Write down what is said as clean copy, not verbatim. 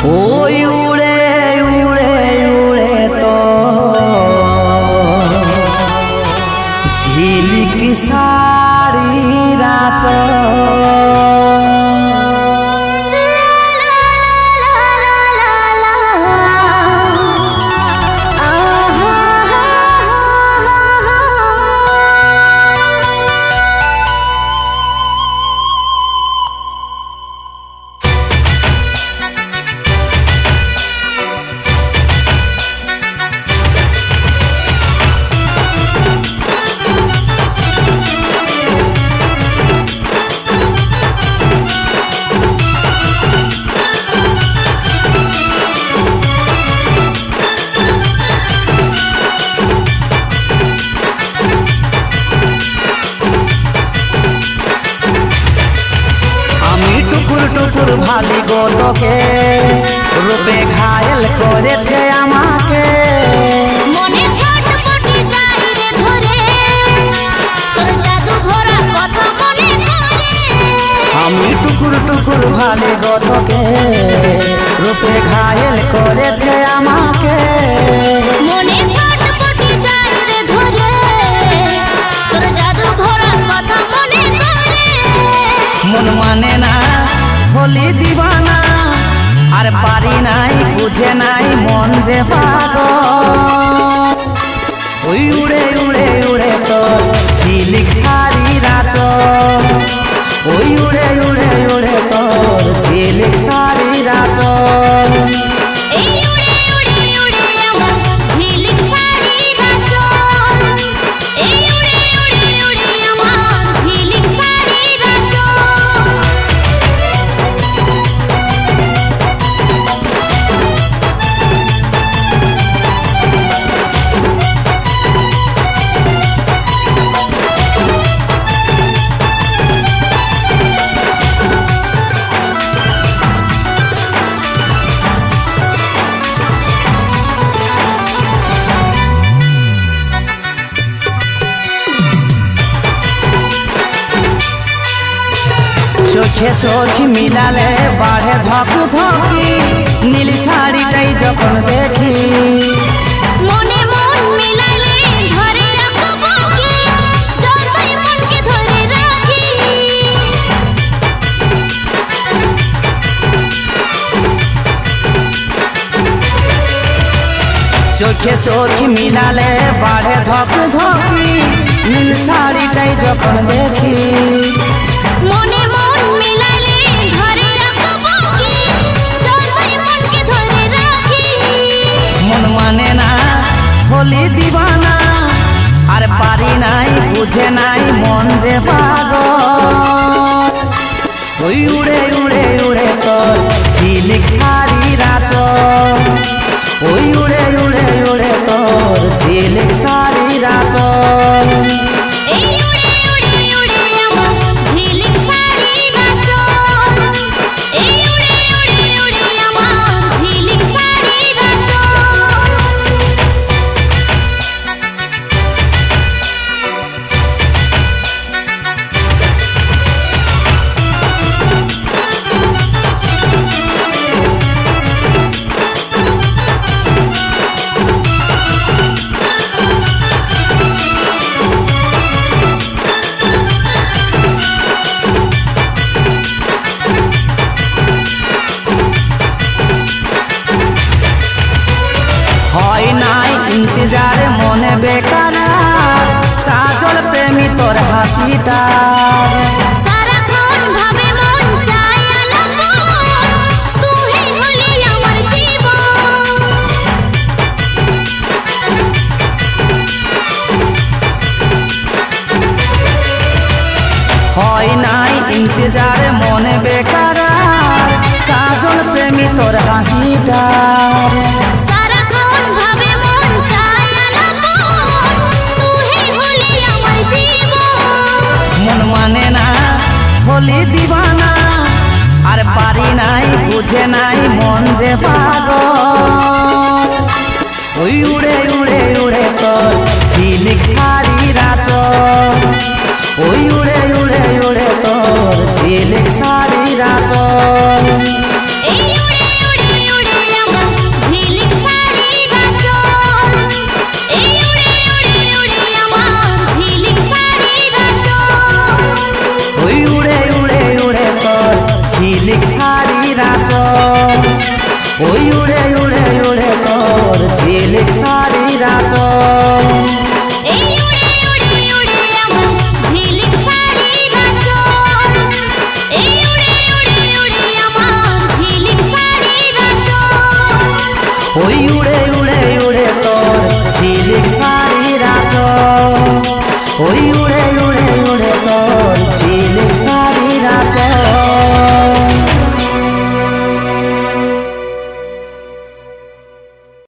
ওই উড়ে উড়ে উড়ে তো ঝিলিক শাড়ির আঁচল টুকুর ভালি গো তোকে রূপে ঘায়েল করেছে আমাকে মনে ছটপটি যায় রে ধরে তোর জাদু ভরা কথা মনে করে আমি টুকুর ভালি গো তোকে রূপে ঘায়েল করেছে আমাকে মনে ছটপটি যায় রে ধরে তোর জাদু ভরা কথা মনে করে মন মানে না হলি দিবানা আর পারি নাই বুঝে নাই মন যে পাগল ওই উড়ে উড়ে উড়ে তো ঝিলিক শাড়ির আঁচল ওই উড়ে উড়ে উড়ে তোর ঝিলিক শাড়ির আঁচল এই উড়ে উড়ে উড়ে আমার ঝিলিক শাড়ির আঁচল এই উড়ে উড়ে উড়ে আমার ঝিলিক শাড়ির আঁচল চোখে চোখ মিলালে বাড়ে ধক ধকি নীল শাড়িটাই যখন দেখি মনে মন মিলাইলে ধরে রাখবকি যতই মনকে ধরে রাখি চোখে চোখ মিলালে বাড়ে ধক ধকি নীল শাড়িটাই যখন দেখি মনে মন মিলাইলে ধরে রাখবকি যতই মনকে ধরে রাখি মন মানে না হলি দিবানা আর পারি নাই বুঝে নাই মন যে পাগল ওই উড়ে উড়ে উড়ে তোর ঝিলিক শাড়ির আঁচল ওই উড়ে উড়ে উড়ে তোর ঝিলিক শাড়ির আঁচল এই উড়ে উড়ে উড়ে আমার ঝিলিক শাড়ির আঁচল এই উড়ে উড়ে উড়ে আমার ঝিলিক শাড়ির আঁচল হয় নাই ইন্তজার মনে বেকার কাজল প্রেমী তোর হাসিটা সারাক্ষণ ভাবে মন চায় আলাপন তুই হলি আমার জীবন হয় নাই ইন্তজার মনে বেকার কাজল প্রেমী তোর হাসিটা